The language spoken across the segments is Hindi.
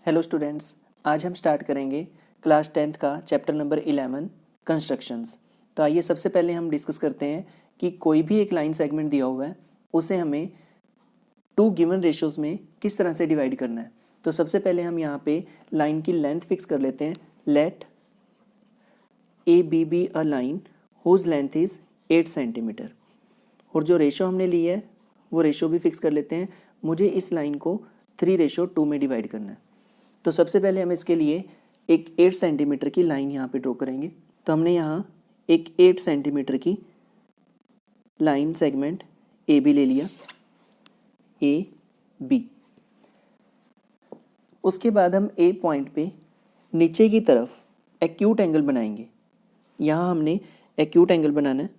हेलो स्टूडेंट्स, आज हम स्टार्ट करेंगे क्लास 10th का चैप्टर नंबर 11 कंस्ट्रक्शंस। तो आइए सबसे पहले हम डिस्कस करते हैं कि कोई भी एक लाइन सेगमेंट दिया हुआ है उसे हमें टू गिवन रेशियोज में किस तरह से डिवाइड करना है। तो सबसे पहले हम यहाँ पे लाइन की लेंथ फिक्स कर लेते हैं। Let A B a line whose length is 8 centimetre. और जो रेशो हमने ली है वो रेशो भी फिक्स कर लेते हैं। मुझे इस लाइन को 3:2 में डिवाइड करना है। तो सबसे पहले हम इसके लिए एक 8 सेंटीमीटर की लाइन यहाँ पे ड्रॉ करेंगे। तो हमने यहाँ एक 8 सेंटीमीटर की लाइन सेगमेंट ए बी ले लिया, ए बी। उसके बाद हम ए पॉइंट पे नीचे की तरफ एक्यूट एंगल बनाएंगे। यहाँ हमने एक्यूट एंगल बनाना है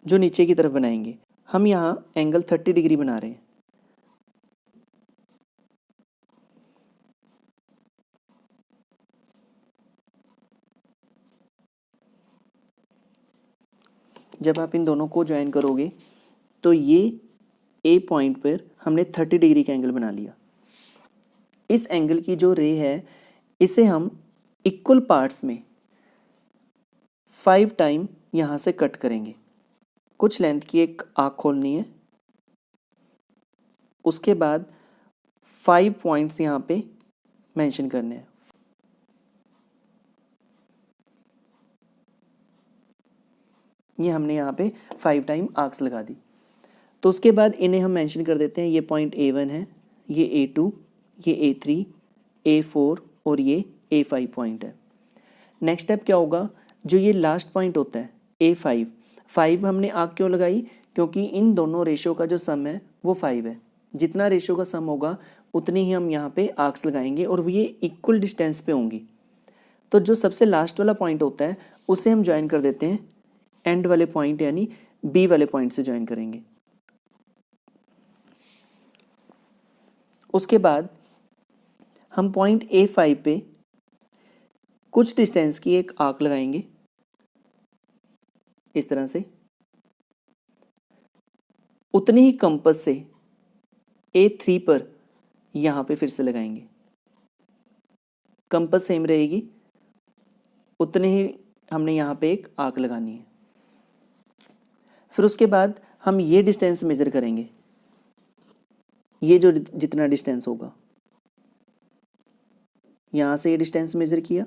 जो नीचे की तरफ बनाएंगे। हम यहाँ एंगल 30 डिग्री बना रहे हैं। जब आप इन दोनों को ज्वाइन करोगे तो ये ए पॉइंट पर हमने 30 डिग्री का एंगल बना लिया। इस एंगल की जो रे है इसे हम इक्वल पार्ट्स में 5 टाइम यहाँ से कट करेंगे। कुछ लेंथ की एक आर्क खोलनी है। उसके बाद 5 पॉइंट्स यहाँ पे मेंशन करने हैं। ये हमने यहाँ पे 5 टाइम आर्क्स लगा दी। तो उसके बाद इन्हें हम मेंशन कर देते हैं। ये पॉइंट A1 है, ये A2, ये A3, A4 और ये A5 पॉइंट है। नेक्स्ट स्टेप क्या होगा, जो ये लास्ट पॉइंट होता है A5, 5 हमने आर्क क्यों लगाई, क्योंकि इन दोनों रेशो का जो सम है वो 5 है। जितना रेशो का सम होगा उतनी ही हम यहाँ पे आर्क्स लगाएंगे और ये इक्वल डिस्टेंस पे होंगी। तो जो सबसे लास्ट वाला पॉइंट होता है उसे हम ज्वाइन कर देते हैं एंड वाले पॉइंट यानी बी वाले पॉइंट से ज्वाइन करेंगे। उसके बाद हम पॉइंट A5 पे कुछ डिस्टेंस की एक आर्क लगाएंगे इस तरह से। उतनी ही कंपास से A3 पर यहाँ पे फिर से लगाएंगे। कंपास सेम रहेगी, उतने ही हमने यहाँ पे एक आर्क लगानी है। फिर उसके बाद हम ये डिस्टेंस मेजर करेंगे। ये जो जितना डिस्टेंस होगा, यहाँ से ये डिस्टेंस मेजर किया,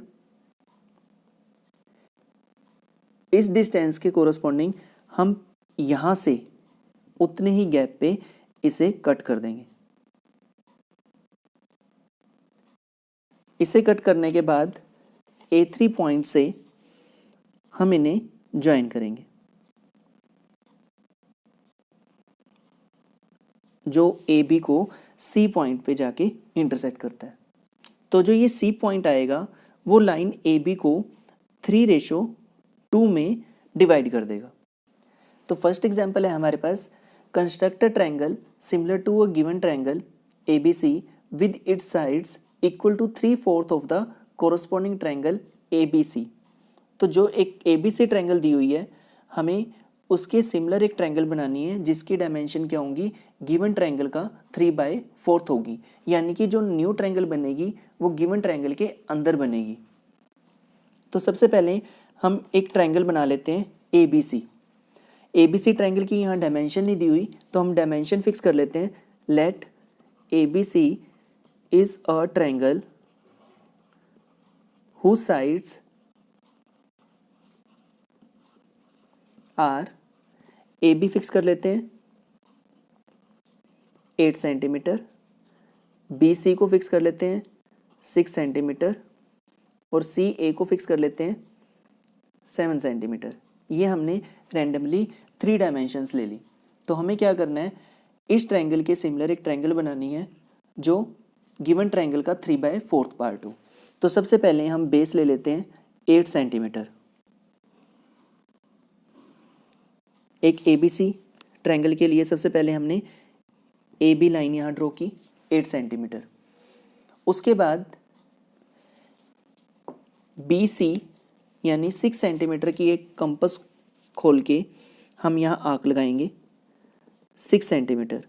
इस डिस्टेंस के कोरस्पॉन्डिंग हम यहाँ से उतने ही गैप पे इसे कट कर देंगे। इसे कट करने के बाद A3 पॉइंट से हम इन्हें ज्वाइन करेंगे, जो AB को C पॉइंट पे जाके इंटरसेक्ट करता है। तो जो ये C पॉइंट आएगा वो लाइन AB को 3:2 में डिवाइड कर देगा। तो फर्स्ट एग्जांपल है हमारे पास, construct a triangle similar to a given triangle ABC with its sides equal to 3/4 of the corresponding triangle ABC। तो जो एक ABC ट्रायंगल दी हुई है, हमें उसके सिमिलर एक ट्रायंगल बनानी है जिसकी डायमेंशन क्या होंगी, गिवन ट्रायंगल का 3/4 होगी। यानी कि जो न्यू ट्रायंगल बनेगी वो गिवन ट्रायंगल के अंदर बनेगी। तो सबसे पहले हम एक ट्रायंगल बना लेते हैं ABC। ABC ट्रायंगल की यहाँ डायमेंशन नहीं दी हुई तो हम डायमेंशन फिक्स कर लेते हैं। Let ABC is a triangle whose sides are AB fix कर लेते हैं 8 सेंटीमीटर, BC को फिक्स कर लेते हैं 6 सेंटीमीटर और CA को फिक्स कर लेते हैं 7 सेंटीमीटर। ये हमने रैंडमली 3 डायमेंशंस ले ली। तो हमें क्या करना है, इस ट्रायंगल के सिमिलर एक ट्रायंगल बनानी है जो गिवन ट्रायंगल का 3/4 पार्ट हो। तो सबसे पहले हम बेस ले लेते हैं 8 सेंटीमीटर। एक ABC ट्रायंगल के लिए सबसे पहले हमने AB लाइन यहाँ ड्रॉ की 8 सेंटीमीटर। उसके बाद BC यानी 6 सेंटीमीटर की एक कंपास खोल के हम यहाँ आर्क लगाएंगे 6 सेंटीमीटर।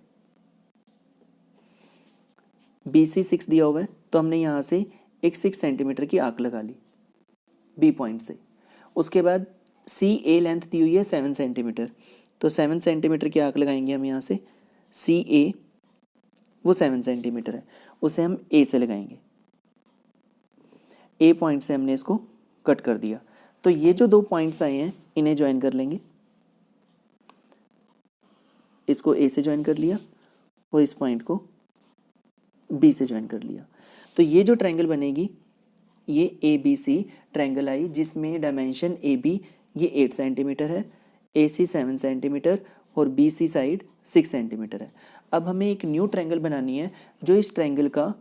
BC 6 दिया हुआ है, तो हमने यहाँ से एक 6 सेंटीमीटर की आर्क लगा ली बी पॉइंट से। उसके बाद CA लेंथ दी हुई है 7 सेंटीमीटर, तो 7 सेंटीमीटर की आर्क लगाएंगे हम यहाँ से। CA वो 7 सेंटीमीटर है, उसे हम A से लगाएंगे। A पॉइंट से हमने इसको कट कर दिया। तो ये जो 2 पॉइंट्स आए हैं इन्हें ज्वाइन कर लेंगे। इसको A से ज्वाइन कर लिया और इस पॉइंट को B से ज्वाइन कर लिया। तो ये जो ट्रायंगल बनेगी ये ABC ट्रायंगल आई, जिसमें डायमेंशन AB ये 8 सेंटीमीटर है, AC 7 सेंटीमीटर और BC साइड 6 सेंटीमीटर है। अब हमें एक न्यू ट्रायंगल बनानी है जो इस ट्रायंगल का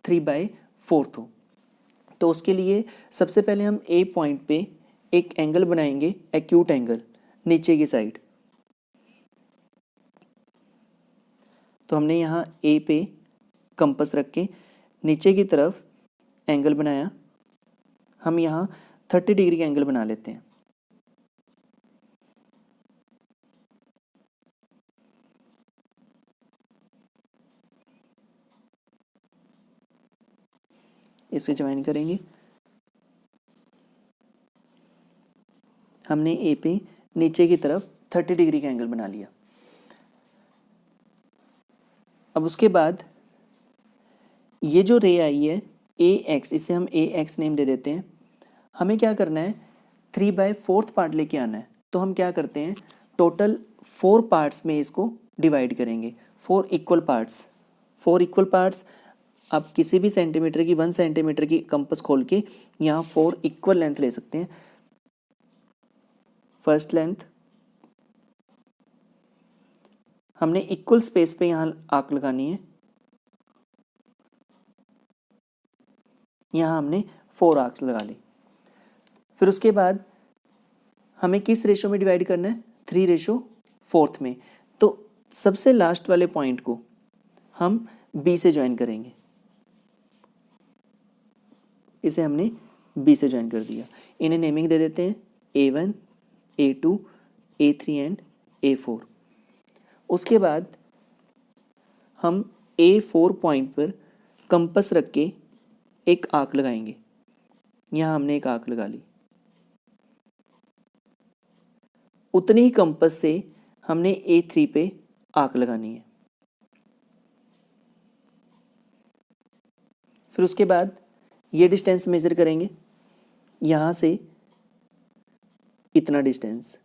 3/4 हो। तो उसके लिए सबसे पहले हम A पॉइंट पे एक एंगल बनाएंगे, एक्यूट एंगल नीचे की साइड। तो हमने यहाँ A पे कंपास रख के नीचे की तरफ एंगल बनाया। हम यहाँ 30 डिग्री का एंगल बना लेते हैं। इसे ज्वाइन करेंगे। हमने ए पे नीचे की तरफ 30 डिग्री का एंगल बना लिया। अब उसके बाद ये जो रे आई है AX, इसे हम AX नेम दे देते हैं। हमें क्या करना है, 3/4 पार्ट लेके आना है। तो हम क्या करते हैं, टोटल 4 पार्ट्स में इसको डिवाइड करेंगे, 4 इक्वल पार्ट्स। 4 इक्वल पार्ट्स, आप किसी भी सेंटीमीटर की 1 सेंटीमीटर की कंपास खोल के यहाँ 4 इक्वल लेंथ ले सकते हैं। फर्स्ट लेंथ हमने इक्वल स्पेस पे यहाँ आर्क लगानी है। यहाँ हमने 4 आर्क्स लगा ली। फिर उसके बाद हमें किस रेशो में डिवाइड करना है, 3/4 में। तो सबसे लास्ट वाले पॉइंट को हम B से ज्वाइन करेंगे। इसे हमने B से ज्वाइन कर दिया। इन्हें नेमिंग दे देते हैं A1, A2, A3 and A4। उसके बाद हम A4 पॉइंट पर कंपास रख के एक आर्क लगाएंगे। यहाँ हमने एक आर्क लगा ली। उतनी ही कंपास से हमने A3 पे आर्क लगानी है। फिर उसके बाद ये डिस्टेंस मेजर करेंगे, यहाँ से इतना डिस्टेंस,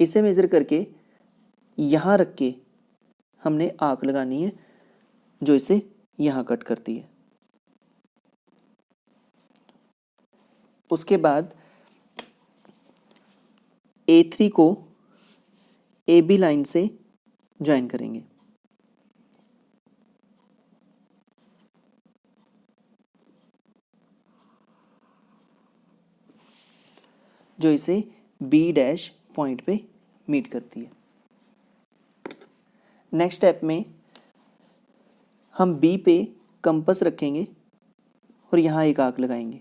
इसे मेजर करके यहाँ रख के हमने आर्क लगानी है जो इसे यहाँ कट करती है। उसके बाद A3 को AB लाइन से ज्वाइन करेंगे। जो इसे B' पॉइंट पे मीट करती है। नेक्स्ट स्टेप में हम B पे कंपास रखेंगे और यहाँ एक आर्क लगाएंगे।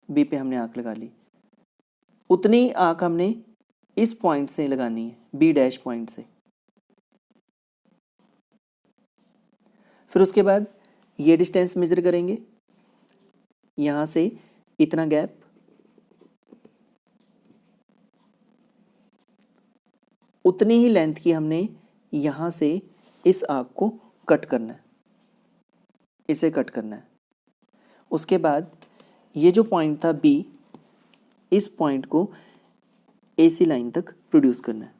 B पे हमने आर्क लगा ली। उतनी आर्क हमने इस पॉइंट से लगानी है, B' पॉइंट से। फिर उसके बाद ये डिस्टेंस मेजर करेंगे, यहाँ से इतना गैप, उतनी ही लेंथ की हमने यहाँ से इस आर्क को कट करना है, इसे कट करना है। उसके बाद ये जो पॉइंट था B, इस पॉइंट को AC लाइन तक प्रोड्यूस करना है।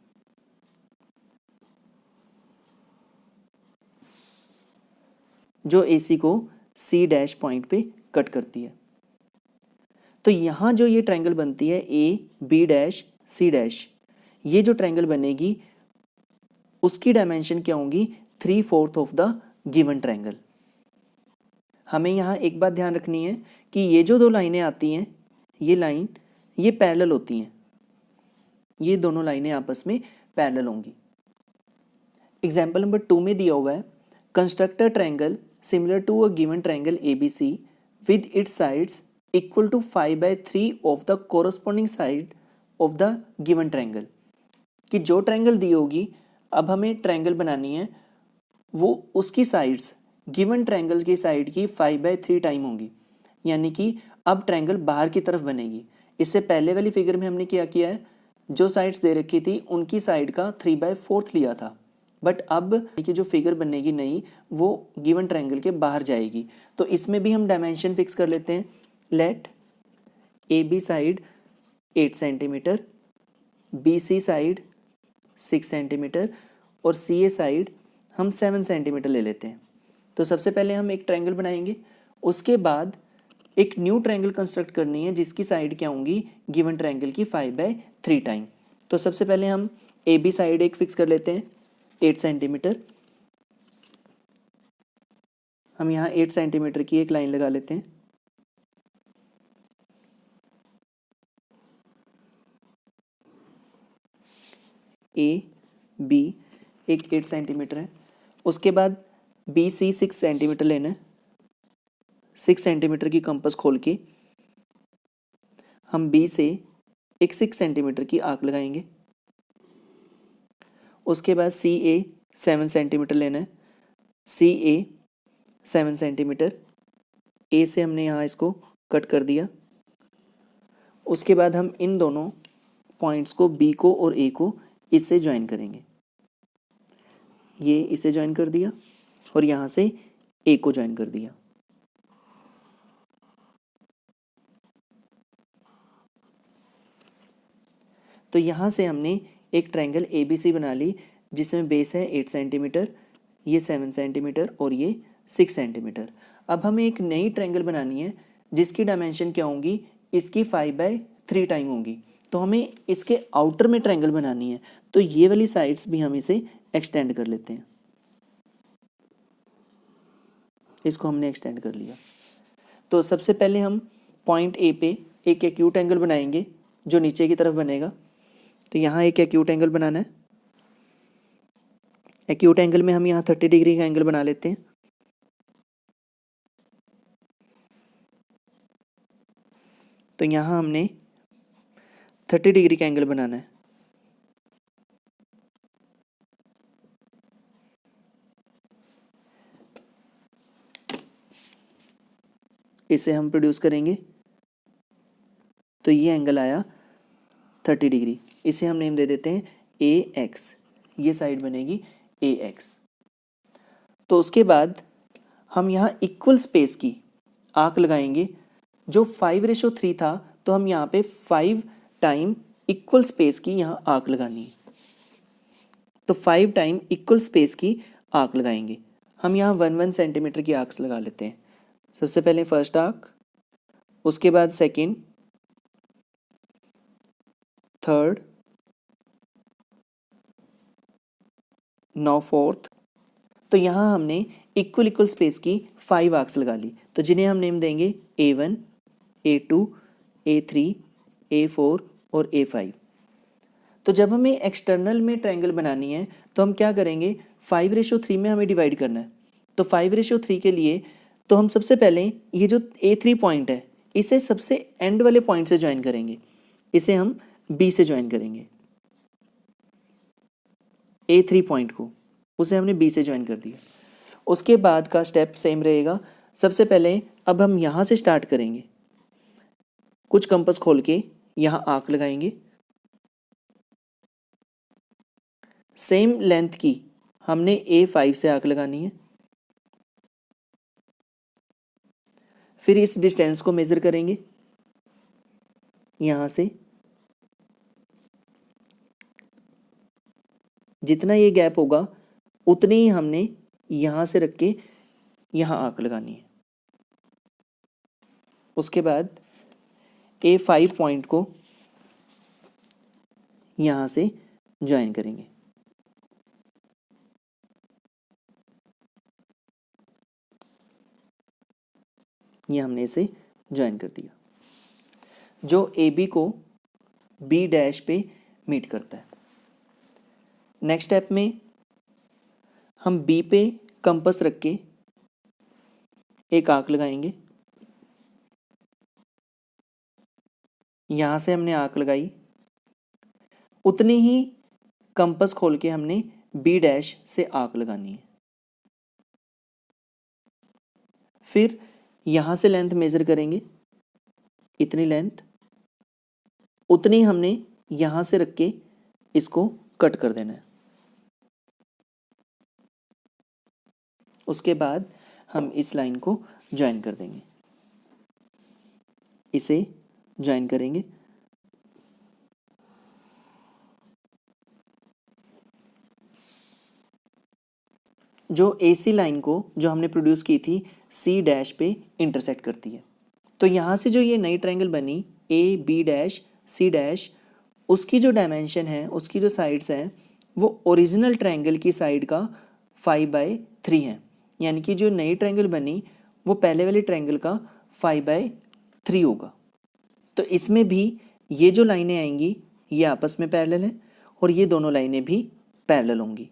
जो AC को C' पॉइंट पे कट करती है। तो यहाँ जो ये ट्रायंगल बनती है A, B', C', ये जो ट्रायंगल बनेगी उसकी डायमेंशन क्या होंगी, 3/4 ऑफ द गिवन ट्रायंगल। हमें यहाँ एक बात ध्यान रखनी है कि ये जो 2 लाइनें आती हैं, ये लाइन ये पैरेलल होती हैं, ये दोनों लाइनें आपस में पैरेलल होंगी। एग्जाम्पल नंबर 2 में दिया हुआ है, construct a triangle similar to a given triangle ABC with its sides equal to 5/3 of the corresponding side of the given triangle. कि जो ट्रायंगल दी होगी, अब हमें ट्रायंगल बनानी है, वो उसकी साइड्स गिवन ट्रायंगल की साइड की 5/3 टाइम होंगी, यानी कि अब ट्रायंगल बाहर की तरफ बनेगी। इससे पहले वाली फिगर में हमने क्या किया है, जो साइड्स दे रखी थी उनकी साइड का 3/4 लिया था, बट अब कि जो फिगर बनेगी नई वो गिवन ट्रायंगल के बाहर जाएगी। तो इसमें भी हम डायमेंशन फिक्स कर लेते हैं। Let A B side 8 centimetre, B C side 6 centimetre और सी ए साइड हम 7 सेंटीमीटर ले लेते हैं। तो सबसे पहले हम एक ट्रायंगल बनाएंगे, उसके बाद एक न्यू ट्रायंगल कंस्ट्रक्ट करनी है जिसकी साइड क्या होंगी, गिवन ट्रायंगल की 5/3 टाइम। तो सबसे पहले हम ए बी साइड एक फिक्स कर लेते हैं 8 सेंटीमीटर। हम यहाँ 8 सेंटीमीटर की एक लाइन लगा लेते हैं। ए बी एक 8 सेंटीमीटर है, उसके बाद बी सी 6 सेंटीमीटर लेना है। 6 सेंटीमीटर की कंपास खोल के हम बी से एक 6 सेंटीमीटर की आर्क लगाएंगे। उसके बाद सी ए 7 सेंटीमीटर लेना है। सी ए 7 सेंटीमीटर, ए से हमने यहाँ इसको कट कर दिया। उसके बाद हम इन दोनों पॉइंट्स को, बी को और ए को, इससे ज्वाइन करेंगे। ये इसे ज्वाइन कर दिया और यहाँ से ए को ज्वाइन कर दिया। तो यहाँ से हमने एक ट्रायंगल ए बी सी बना ली जिसमें बेस है 8 सेंटीमीटर, ये 7 सेंटीमीटर और ये 6 सेंटीमीटर। अब हमें एक नई ट्रायंगल बनानी है जिसकी डायमेंशन क्या होंगी, इसकी 5/3 टाइम होंगी। तो हमें इसके आउटर में ट्रायंगल बनानी है, तो ये वाली साइड्स भी हम इसे एक्सटेंड कर लेते हैं। इसको हमने एक्सटेंड कर लिया। तो सबसे पहले हम पॉइंट ए पे एक एक्यूट एंगल बनाएंगे जो नीचे की तरफ बनेगा। तो यहाँ एक एक्यूट एंगल बनाना है। एक्यूट एंगल में हम यहाँ 30 डिग्री का एंगल बना लेते हैं। तो यहाँ हमने 30 डिग्री का एंगल बनाना है। इसे हम प्रोड्यूस करेंगे, तो ये एंगल आया 30 डिग्री। इसे हम नेम दे देते हैं ए एक्स, ये साइड बनेगी ए एक्स। तो उसके बाद हम यहाँ इक्वल स्पेस की आर्क लगाएंगे। जो 5/3 था, तो हम यहाँ पे 5 टाइम इक्वल स्पेस की यहाँ आर्क लगानी है। तो 5 टाइम इक्वल स्पेस की आर्क लगाएंगे। हम यहाँ 1 सेंटीमीटर की आर्क्स लगा लेते हैं। सबसे पहले फर्स्ट आर्क, उसके बाद सेकंड, थर्ड, नाउ फोर्थ। तो यहाँ हमने इक्वल स्पेस की 5 आर्क्स लगा ली, तो जिन्हें हम नेम देंगे A1, A2, A3, A4 और A5। तो जब हमें एक्सटर्नल में ट्रायंगल बनानी है तो हम क्या करेंगे, 5/3 में हमें डिवाइड करना है। तो 5/3 के लिए तो हम सबसे पहले ये जो A3 पॉइंट है इसे सबसे एंड वाले पॉइंट से ज्वाइन करेंगे। इसे हम B से ज्वाइन करेंगे। A3 पॉइंट को, उसे हमने B से ज्वाइन कर दिया। उसके बाद का स्टेप सेम रहेगा। सबसे पहले अब हम यहाँ से स्टार्ट करेंगे। कुछ कंपास खोल के यहाँ आर्क लगाएंगे। सेम लेंथ की हमने A5 से आर्क लगानी है। फिर इस डिस्टेंस को मेजर करेंगे यहाँ से। जितना ये गैप होगा उतनी ही हमने यहाँ से रख के यहाँ आर्क लगानी है। उसके बाद A5 पॉइंट को यहाँ से ज्वाइन करेंगे। ये हमने इसे ज्वाइन कर दिया, जो AB को B डैश पे मीट करता है। नेक्स्ट स्टेप में हम B पे कंपास रख के एक आर्क लगाएंगे। यहाँ से हमने आर्क लगाई, उतनी ही कंपास खोल के हमने बी डैश से आर्क लगानी है। फिर यहाँ से लेंथ मेज़र करेंगे, इतनी लेंथ, उतनी हमने यहाँ से रख के इसको कट कर देना है। उसके बाद हम इस लाइन को ज्वाइन कर देंगे, इसे ज्वाइन करेंगे। जो AC लाइन को जो हमने प्रोड्यूस की थी C डैश पे इंटरसेक्ट करती है। तो यहाँ से जो ये नई ट्रायंगल बनी AB डैश C डैश, उसकी जो डायमेंशन है, उसकी जो साइड्स हैं, वो ओरिजिनल ट्रायंगल की साइड का 5/3 है। यानी कि जो नई ट्रायंगल बनी वो पहले वाले ट्रायंगल का 5/3 होगा। तो इसमें भी ये जो लाइनें आएंगी ये आपस में पैरेलल हैं और ये दोनों लाइनें भी पैरेलल होंगी।